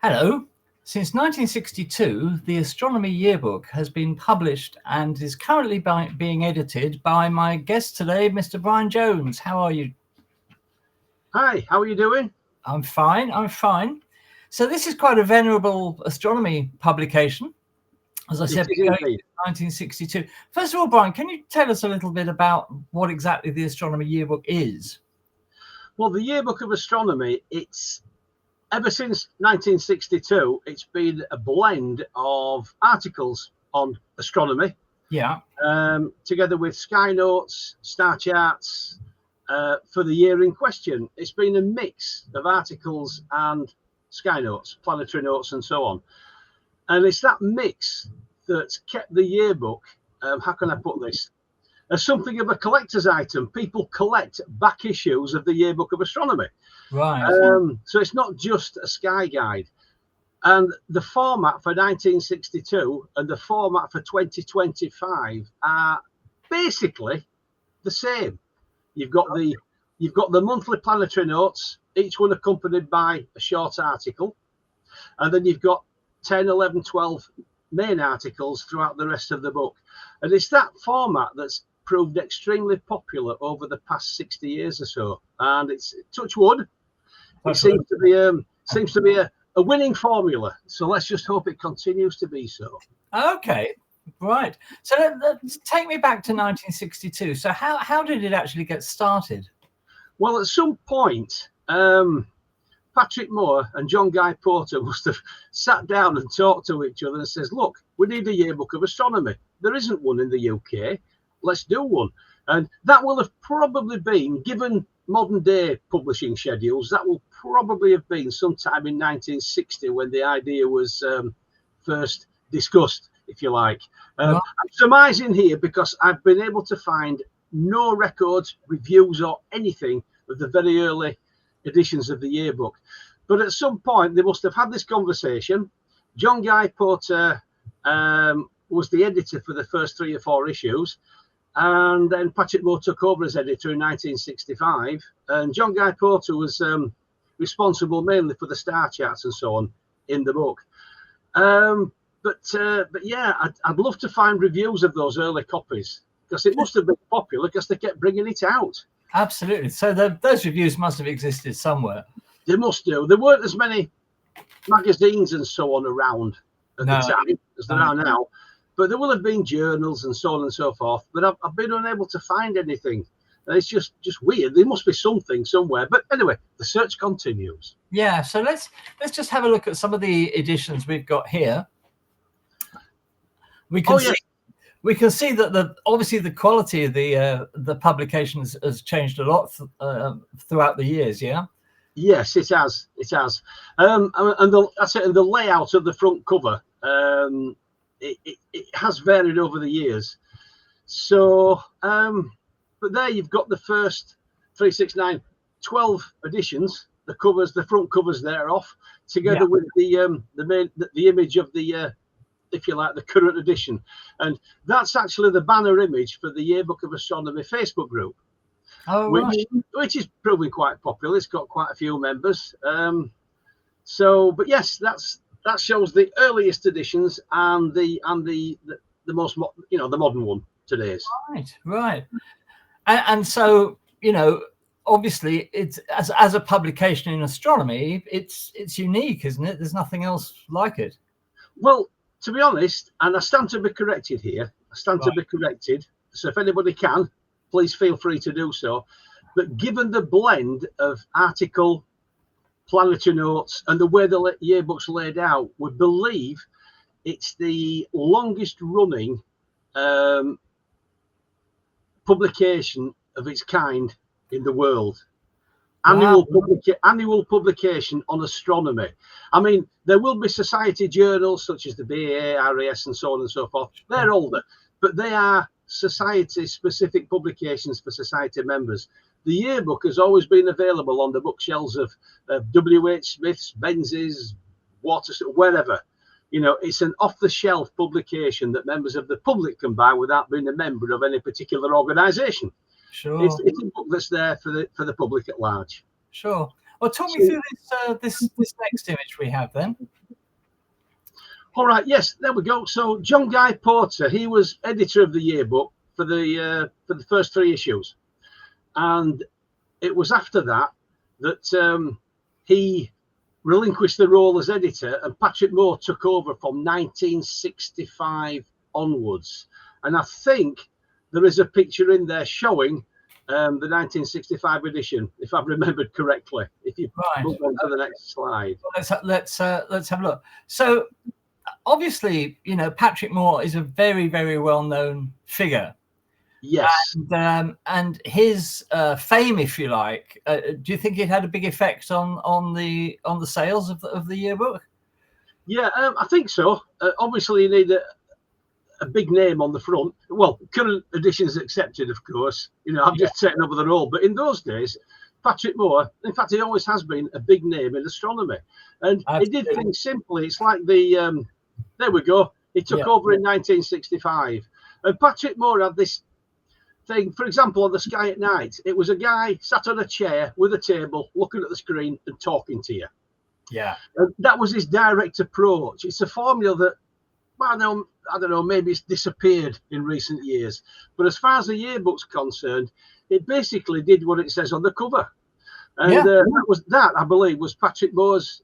Hello. Since 1962, the Astronomy Yearbook has been published and is currently being edited by my guest today, Mr. Brian Jones. How are you? Hi, how are you doing? I'm fine. So this is quite a venerable astronomy publication. As I said, going to 1962. First of all, Brian, can you tell us a little bit about what exactly the Astronomy Yearbook is? Well, the Yearbook of Astronomy, it's ever since 1962, it's been a blend of articles on astronomy. Yeah. Together with sky notes, star charts for the year in question. It's been a mix of articles and sky notes, planetary notes, and so on. And it's that mix that's kept the yearbook, how can I put this, as something of a collector's item. People collect back issues of the Yearbook of Astronomy. Right. So it's not just a sky guide. And the format for 1962 and the format for 2025 are basically the same. You've got the monthly planetary notes, each one accompanied by a short article. And then you've got 10, 11, 12 main articles throughout the rest of the book. And it's that format that's proved extremely popular over the past 60 years or so. And it's, touch wood, it seems to be a winning formula. So let's just hope it continues to be so. Okay, right. So let's take me back to 1962. So how did it actually get started? Well, at some point, Patrick Moore and John Guy Porter must have sat down and talked to each other and says, look, we need a Yearbook of Astronomy. There isn't one in the UK. Let's do one. And that will have probably been, given modern day publishing schedules, that will probably have been sometime in 1960 when the idea was first discussed, if you like. I'm surmising here because I've been able to find no records, reviews or anything of the very early editions of the yearbook. But at some point they must have had this conversation. John Guy Porter was the editor for the first 3 or 4 issues. And then Patrick Moore took over as editor in 1965. And John Guy Porter was responsible mainly for the star charts and so on in the book. But yeah, I'd love to find reviews of those early copies because it must have been popular because they kept bringing it out. Absolutely. So those reviews must have existed somewhere. They must do. There weren't as many magazines and so on around at the time as there are now. But there will have been journals and so on and so forth. But I've been unable to find anything. And it's just weird. There must be something somewhere. But anyway, the search continues. Yeah. So let's just have a look at some of the editions we've got here. We can see that obviously the quality of the publication has changed a lot throughout the years. Yeah. Yes, it has. It has. And the layout of the front cover. It has varied over the years. So, but there you've got the first 3, 6, 9, 12 editions. The front covers there off, together with the image of the, if you like, the current edition. And that's actually the banner image for the Yearbook of Astronomy Facebook group, which is proving quite popular. It's got quite a few members. But yes, that shows the earliest editions and the most, the modern one today's. Right. And so, obviously it's as a publication in astronomy, it's unique, isn't it? There's nothing else like it. Well, to be honest, and I stand to be corrected here. So if anybody can, please feel free to do so. But given the blend of article, planetary notes and the way the yearbook's laid out, we believe it's the longest running publication of its kind in the world. Annual publication on astronomy. I mean, there will be society journals such as the BAA, RAS and so on and so forth. They're older, but they are society specific publications for society members. The yearbook has always been available on the bookshelves of W.H. Smith's, Menzies, Waters, wherever. It's an off-the-shelf publication that members of the public can buy without being a member of any particular organisation. Sure. It's a book that's there for the public at large. Sure. Well, talk me through this next image we have then. All right, yes, there we go. So John Guy Porter, he was editor of the yearbook for the first 3 issues, and it was after that he relinquished the role as editor, and Patrick Moore took over from 1965 onwards. And I think there is a picture in there showing the 1965 edition, if I've remembered correctly. If you move on to the next slide, let's have a look. So obviously, you know, Patrick Moore is a very, very well-known figure. Yes, and his fame, if you like, do you think it had a big effect on the sales of the yearbook? Yeah, I think so. Obviously, you need a big name on the front. Well, current editions accepted, of course. You know, I've just taken over the role, but in those days, Patrick Moore, in fact, he always has been a big name in astronomy, and he did things simply. It's like the there we go. He took over in 1965, and Patrick Moore had this thing, for example, on the Sky at Night, it was a guy sat on a chair with a table, looking at the screen and talking to you. Yeah, and that was his direct approach. It's a formula that, well, I don't know, maybe it's disappeared in recent years. But as far as the yearbook's concerned, it basically did what it says on the cover. And that, I believe, was Patrick Moore's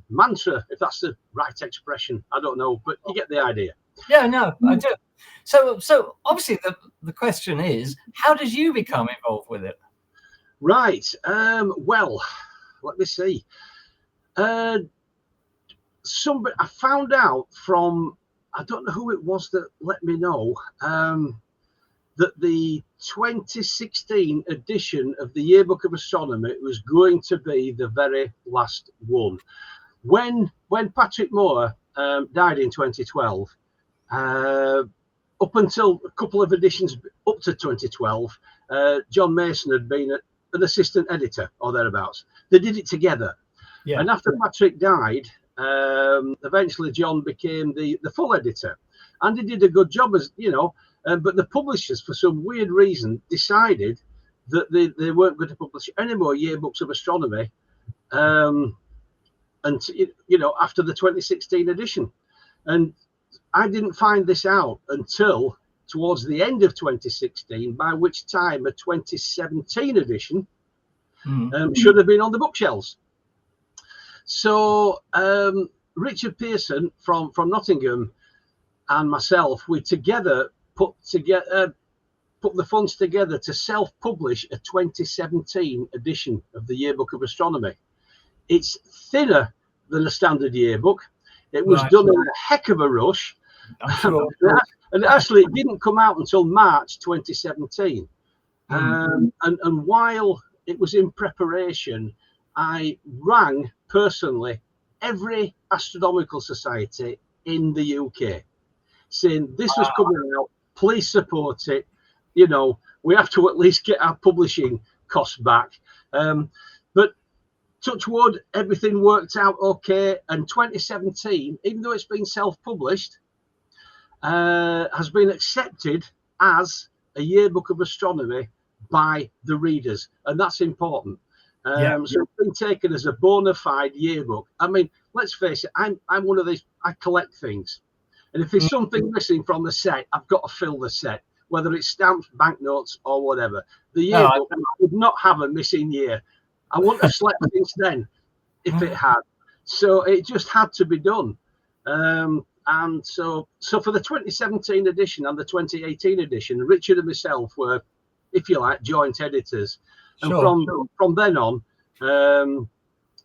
mantra, if that's the right expression. I don't know, but you get the idea. Yeah, no, I do. So obviously the question is, how did you become involved with it? Right. Well, let me see. Somebody I found out from, I don't know who it was that let me know, that the 2016 edition of the Yearbook of Astronomy was going to be the very last one. When Patrick Moore died in 2012, up until a couple of editions up to 2012, John Mason had been an assistant editor or thereabouts. They did it together. Yeah. And after Patrick died, eventually John became the full editor, and he did a good job, as you know. But the publishers, for some weird reason, decided that they weren't going to publish any more yearbooks of astronomy, and you know, after the 2016 edition. And I didn't find this out until towards the end of 2016, by which time a 2017 edition should have been on the bookshelves. So Richard Pearson from Nottingham and myself, we together put the funds together to self-publish a 2017 edition of the Yearbook of Astronomy. It's thinner than a standard yearbook. It was done in a heck of a rush. Sure. And actually, it didn't come out until March 2017. And while it was in preparation, I rang personally every astronomical society in the UK, saying this was coming out, please support it. You know, we have to at least get our publishing costs back. But touch wood, everything worked out okay. And 2017, even though it's been self-published, has been accepted as a yearbook of astronomy by the readers, and that's important. So it's been taken as a bona fide yearbook. I mean, let's face it, I'm one of these, I collect things. And if there's something missing from the set, I've got to fill the set, whether it's stamps, banknotes, or whatever. The yearbook would not have a missing year. I wouldn't have slept since then if it had. So it just had to be done. And so for the 2017 edition and the 2018 edition, Richard and myself were, if you like, joint editors. And from then on,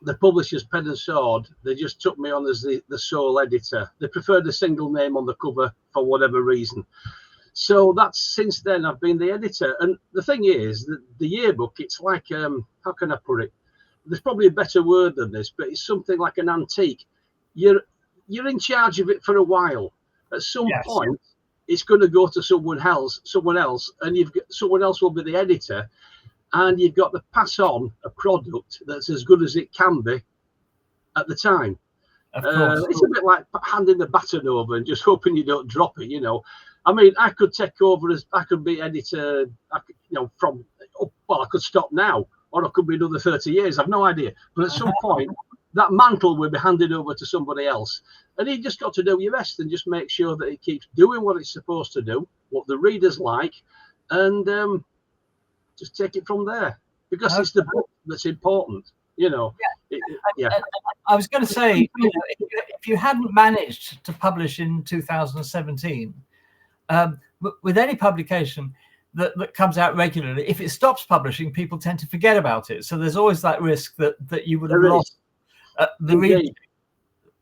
the publishers, Pen and Sword, they just took me on as the sole editor. They preferred a single name on the cover for whatever reason. So that's, since then, I've been the editor. And the thing is, the yearbook, it's like, how can I put it? There's probably a better word than this, but it's something like an antique. You're in charge of it for a while. At some point, it's going to go to someone else, and someone else will be the editor. And you've got to pass on a product that's as good as it can be at the time. Of course. It's a bit like handing the baton over and just hoping you don't drop it, you know. I mean, I could be editor, I could stop now, or it could be another 30 years. I've no idea. But at some point, that mantle will be handed over to somebody else. And you just got to do your best and just make sure that it keeps doing what it's supposed to do, what the readers like, and just take it from there. Because it's the book that's important, you know. I was going to say, if you hadn't managed to publish in 2017, with any publication that comes out regularly, if it stops publishing, people tend to forget about it. So there's always that risk that you would have lost the reading,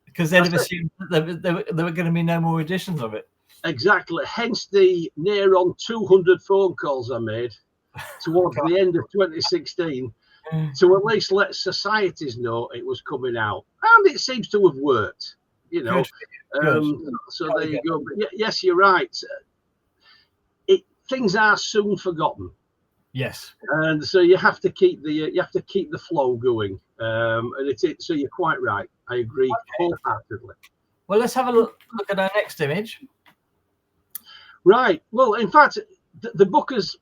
because they'd have assumed that there were going to be no more editions of it. Exactly. Hence the near on 200 phone calls I made towards the end of 2016 to at least let societies know it was coming out. And it seems to have worked, you know. So there you go. But yes, you're right. Things are soon forgotten. Yes. And so you have to keep the flow going. And so you're quite right. I agree wholeheartedly. Well, let's have a look at our next image. Right. Well, in fact, the book has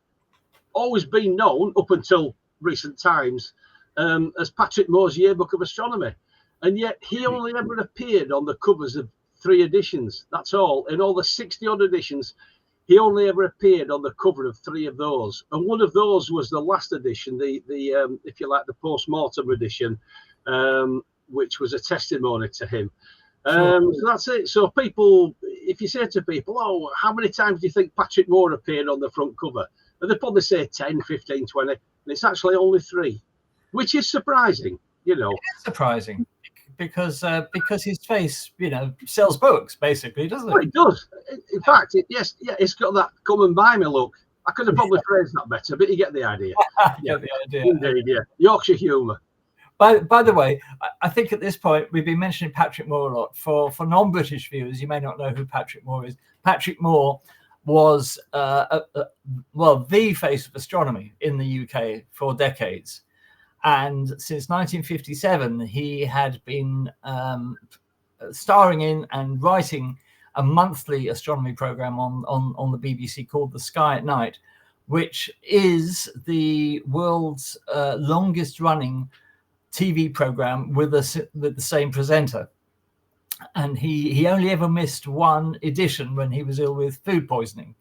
always been known up until recent times as Patrick Moore's Yearbook of Astronomy, and yet he only ever appeared on the covers of 3 editions. That's all. In all the 60-odd editions, he only ever appeared on the cover of 3 of those, and one of those was the last edition, the if you like, the post-mortem edition, which was a testimony to him. So that's it. So people, if you say to people, oh, how many times do you think Patrick Moore appeared on the front cover? And they probably say 10, 15, 20, and it's actually only 3, which is surprising, you know. It's surprising because his face, you know, sells books, basically, doesn't it? Well, it does. In fact, it's got that come and buy me look. I could have probably phrased that better, but you get the idea. Get the idea. Indeed, yeah. Yorkshire humour. By the way, I think at this point we've been mentioning Patrick Moore a lot. For non-British viewers, you may not know who Patrick Moore is. Patrick Moore was the face of astronomy in the UK for decades, and since 1957 he had been starring in and writing a monthly astronomy program on the BBC called The Sky at Night, which is the world's longest running TV program with the same presenter. And he only ever missed 1 edition when he was ill with food poisoning.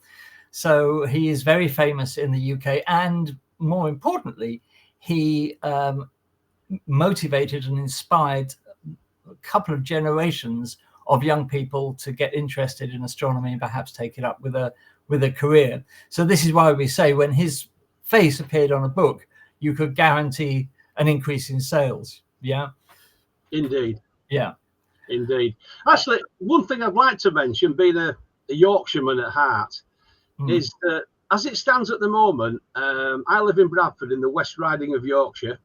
So he is very famous in the UK, and more importantly, he motivated and inspired a couple of generations of young people to get interested in astronomy and perhaps take it up with a career. So this is why we say when his face appeared on a book, you could guarantee an increase in sales. Yeah. Indeed. Yeah. Indeed. Actually, one thing I'd like to mention, being a Yorkshireman at heart, is that as it stands at the moment, I live in Bradford in the West Riding of Yorkshire.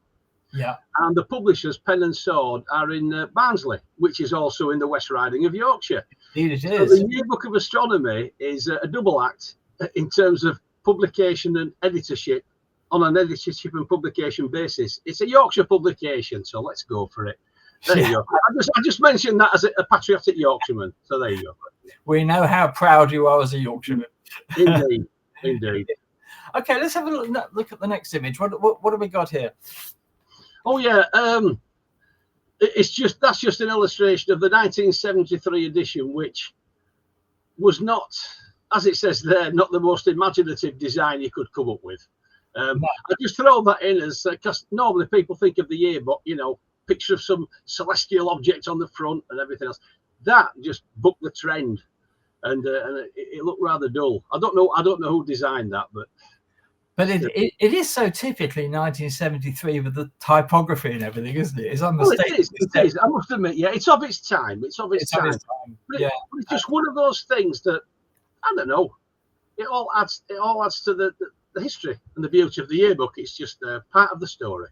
Yeah. And the publishers, Pen and Sword, are in Barnsley, which is also in the West Riding of Yorkshire. Indeed it is. So the Yearbook of Astronomy is a double act in terms of publication and editorship on an editorship and publication basis. It's a Yorkshire publication, so let's go for it. There you go. I just mentioned that as a patriotic Yorkshireman. So there you go. We know how proud you are as a Yorkshireman. Indeed. Indeed. Okay, let's have a look at the next image. What have we got here? Oh yeah, that's just an illustration of the 1973 edition, which was not, as it says there, not the most imaginative design you could come up with. I just throw that in as because normally people think of the yearbook, you know, picture of some celestial object on the front and everything else. That just booked the trend, and it looked rather dull. I don't know who designed that, but it is so typically 1973 with the typography and everything, isn't it? It's unmistakable. It is. I must admit, yeah, it's of its time. It's of its time. But it's just one of those things that I don't know. It all adds to the history and the beauty of the yearbook. It's just part of the story.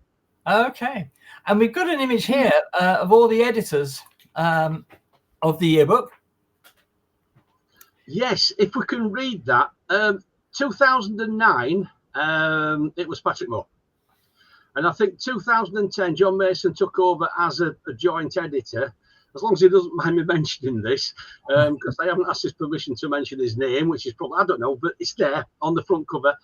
Okay, and we've got an image here of all the editors of the yearbook. Yes, if we can read that. 2009, it was Patrick Moore. And I think 2010, John Mason took over as a joint editor, as long as he doesn't mind me mentioning this, because I haven't asked his permission to mention his name, which is probably, I don't know, but it's there on the front cover.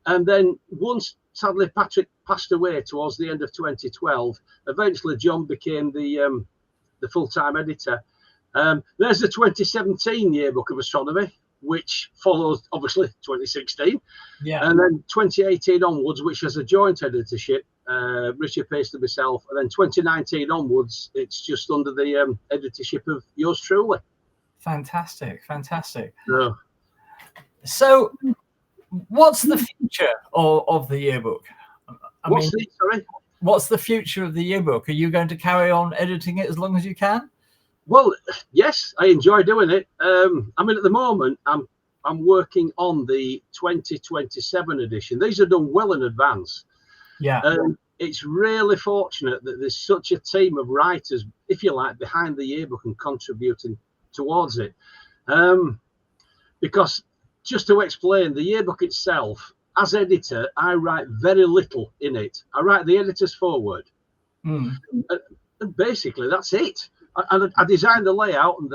And then once sadly, Patrick passed away towards the end of 2012. Eventually, John became the full-time editor. There's the 2017 Yearbook of Astronomy, which follows, obviously, 2016. Yeah. And then 2018 onwards, which has a joint editorship, Richard Paste and myself. And then 2019 onwards, it's just under the editorship of yours truly. Fantastic, fantastic. Yeah. So, what's the future of the yearbook? What's the future of the yearbook? Are you going to carry on editing it as long as you can? Well, yes, I enjoy doing it. I mean, at the moment, I'm working on the 2027 edition. These are done well in advance. Yeah. It's really fortunate that there's such a team of writers, if you like, behind the yearbook and contributing towards it. Because just to explain, the yearbook itself, as editor, I write very little in it. I write the editor's foreword. And basically, that's it. I designed the layout and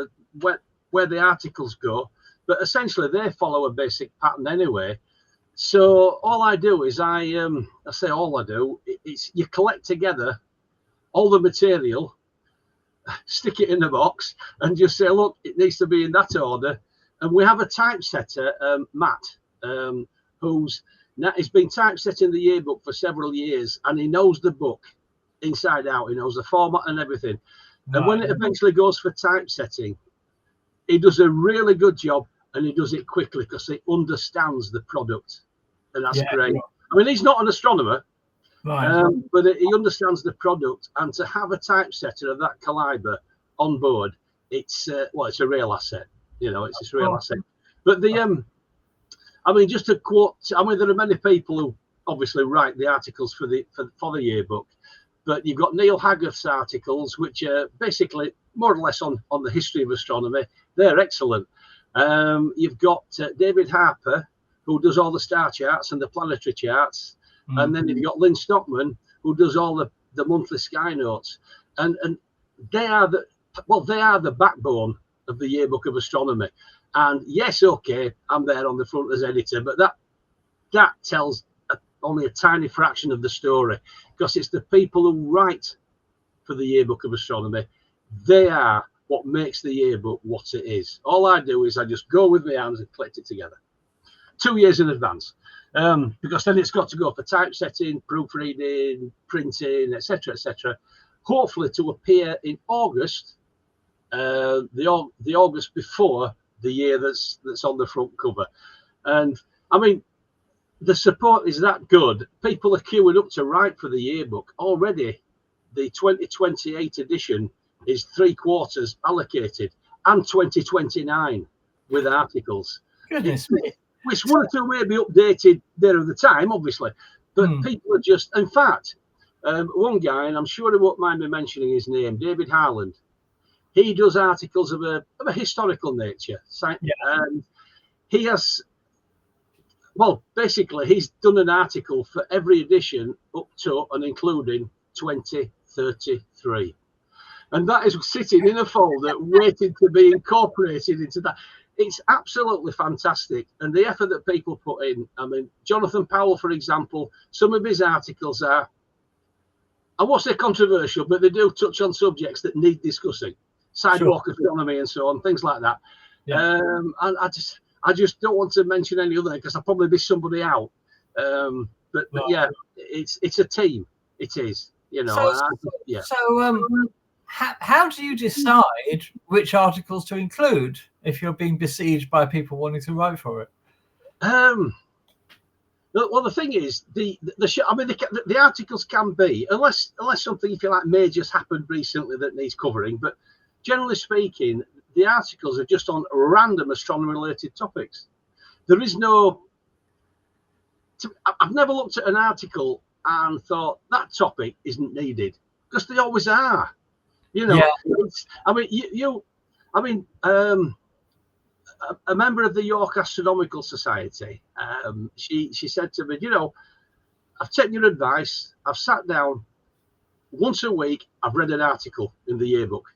where the articles go, but essentially they follow a basic pattern anyway. So all I do is it's you collect together all the material, stick it in a box, and just say, look, it needs to be in that order. And we have a typesetter, Matt, he's been typesetting the yearbook for several years, and he knows the book inside out. He knows the format and everything. And when it eventually goes for typesetting, he does a really good job, and he does it quickly because he understands the product, and that's great. Yeah. I mean, he's not an astronomer, but he understands the product, and to have a typesetter of that caliber on board, it's a real asset. You know, it's a real asset. But I mean, just to quote, I mean, there are many people who obviously write the articles for the yearbook. But you've got Neil Haggarth's articles, which are basically more or less on the history of astronomy. They're excellent. You've got David Harper, who does all the star charts and the planetary charts. And then you've got Lynn Stockman, who does all the monthly sky notes. And they are the backbone of the Yearbook of Astronomy. And yes, okay, I'm there on the front as editor, but that tells only a tiny fraction of the story, because it's the people who write for the Yearbook of Astronomy. They are what makes the yearbook what it is. All I do is I just go with my hands and collect it together 2 years in advance, because then it's got to go for typesetting, proofreading, printing, etc., hopefully to appear in August, the August before the year that's on the front cover. And I mean, the support is that good. People are queuing up to write for the yearbook already. The 2028 edition is 3/4 allocated, and 2029 with articles. Goodness me. Which one or two may be updated there at the time, obviously, but people are just. In fact, one guy, and I'm sure he won't mind me mentioning his name, David Harland. He does articles of a historical nature, and he has. Well, basically, he's done an article for every edition up to and including 2033. And that is sitting in a folder waiting to be incorporated into that. It's absolutely fantastic. And the effort that people put in, I mean, Jonathan Powell, for example, some of his articles are, I won't say controversial, but they do touch on subjects that need discussing. Sidewalk astronomy and so on, things like that. Yeah. And I just don't want to mention any other because I'll probably miss somebody out. But yeah, it's a team. It is, you know. How do you decide which articles to include if you're being besieged by people wanting to write for it? Well, the thing is, the articles can be, unless something, if you like, major's happened recently that needs covering. But generally speaking, the articles are just on random astronomy-related topics. There is no. I've never looked at an article and thought that topic isn't needed, because they always are. You know, a member of the York Astronomical Society, she said to me, you know, I've taken your advice. I've sat down once a week. I've read an article in the yearbook,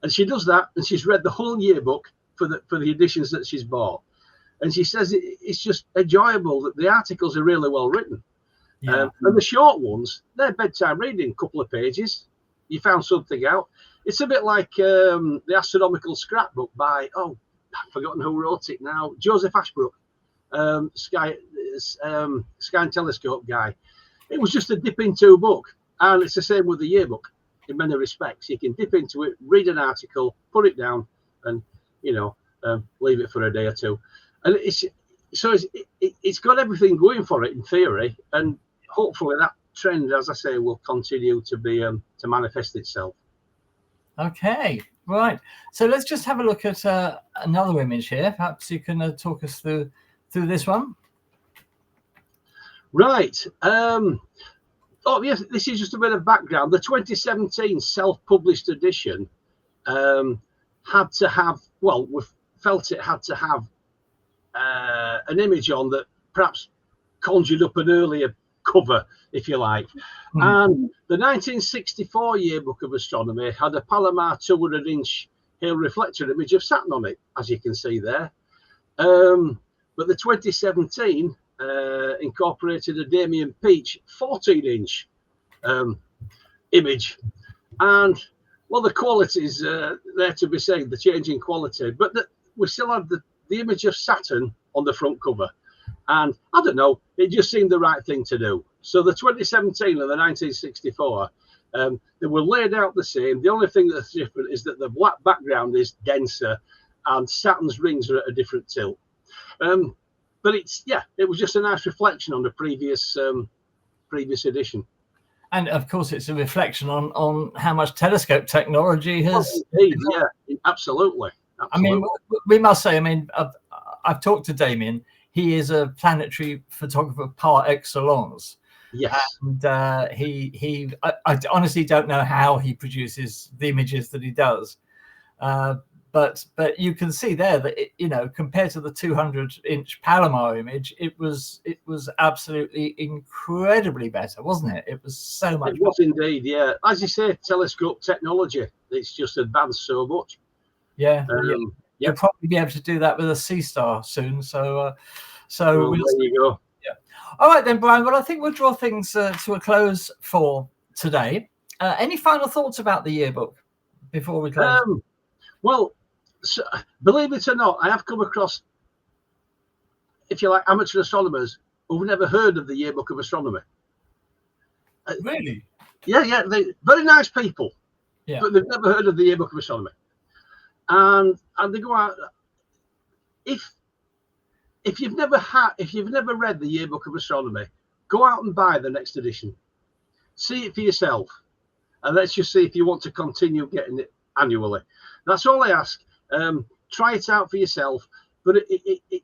and she does that, and she's read the whole yearbook for the editions that she's bought. And she says it's just enjoyable that the articles are really well written. Yeah. And the short ones, they're bedtime reading, a couple of pages. You found something out. It's a bit like the Astronomical Scrapbook by, I've forgotten who wrote it now, Joseph Ashbrook, Sky and Telescope guy. It was just a dip into book. And it's the same with the yearbook in many respects. You can dip into it, read an article, put it down, and, leave it for a day or two. And it's got everything going for it in theory. And hopefully that trend, as I say, will continue to be to manifest itself. Okay, right. So let's just have a look at another image here. Perhaps you can talk us through this one. Right. Yes, this is just a bit of background. The 2017 self-published edition had to have, we felt it had to have an image on that perhaps conjured up an earlier cover, if you like. And the 1964 Yearbook of Astronomy had a Palomar 200-inch Hale reflector image of Saturn on it, as you can see there. But the 2017 incorporated a Damien Peach 14-inch image. And, the quality's there to be seen, the change in quality. But we still had the image of Saturn on the front cover. And I don't know, it just seemed the right thing to do. So the 2017 and the 1964, they were laid out the same. The only thing that's different is that the black background is denser and Saturn's rings are at a different tilt. But it was just a nice reflection on the previous edition. And of course, it's a reflection on how much telescope technology has. Indeed, yeah, absolutely. I mean, we must say, I've talked to Damien. He is a planetary photographer par excellence. Yes. And I honestly don't know how he produces the images that he does. But you can see there that, compared to the 200-inch Palomar image, it was absolutely incredibly better, wasn't it? It was so much. It was indeed, yeah. As you say, telescope technology, it's just advanced so much. Yeah. You'll probably be able to do that with a C-Star soon. So there you go. Yeah. All right then, Brian. Well, I think we'll draw things to a close for today. Any final thoughts about the yearbook before we close? So, believe it or not, I have come across, if you like, amateur astronomers who've never heard of the Yearbook of Astronomy. Really? Yeah. They very nice people, but they've never heard of the Yearbook of Astronomy. And they go out. If you've never read the Yearbook of Astronomy, go out and buy the next edition. See it for yourself, and let's just see if you want to continue getting it annually. That's all I ask. Try it out for yourself. But it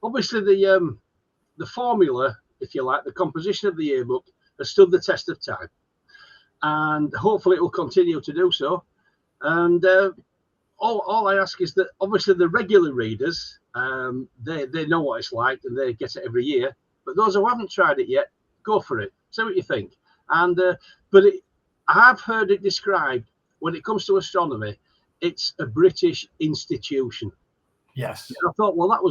obviously the formula, if you like, the composition of the yearbook has stood the test of time, and hopefully it will continue to do so. And all I ask is that obviously the regular readers, they know what it's like and they get it every year. But those who haven't tried it yet, go for it. See what you think. And I have heard it described, when it comes to astronomy, it's a British institution. Yes. And I thought, well, that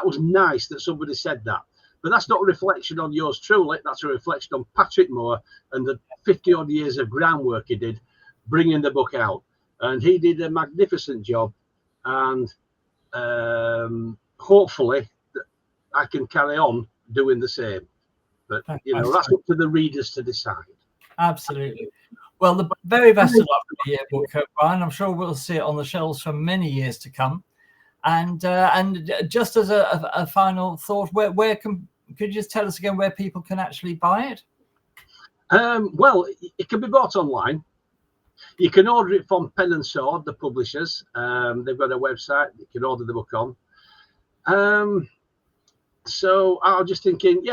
was nice that somebody said that. But that's not a reflection on yours truly. That's a reflection on Patrick Moore and the 50-odd years of groundwork he did bringing the book out. And he did a magnificent job. And hopefully I can carry on doing the same. But, that's up to the readers to decide. Absolutely. Well, the very best of luck with the yearbook, Brian. I'm sure we'll see it on the shelves for many years to come. And just as a final thought, could you just tell us again where people can actually buy it? Well, it can be bought online. You can order it from Pen and Sword, the publishers. They've got a website you can order the book on. So I was just thinking,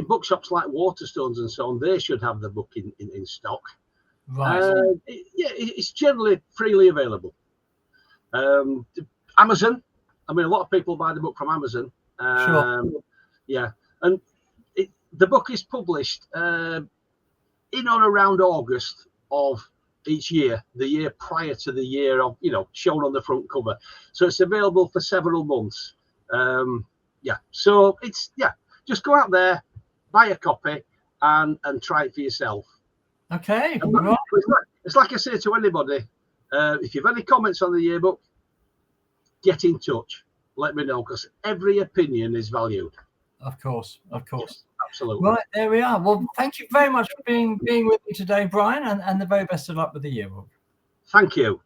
bookshops like Waterstones and so on, they should have the book in stock. Right. It's generally freely available. Amazon. A lot of people buy the book from Amazon. Sure. Yeah, and the book is published in or around August of each year, the year prior to the year of, shown on the front cover. So it's available for several months. So just go out there, buy a copy, and try it for yourself. Okay. Right. It's like I say to anybody, if you've any comments on the yearbook, get in touch. Let me know, because every opinion is valued. Of course. Yes, absolutely. Right, there we are. Well, thank you very much for being with me today, Brian, and the very best of luck with the yearbook. Thank you.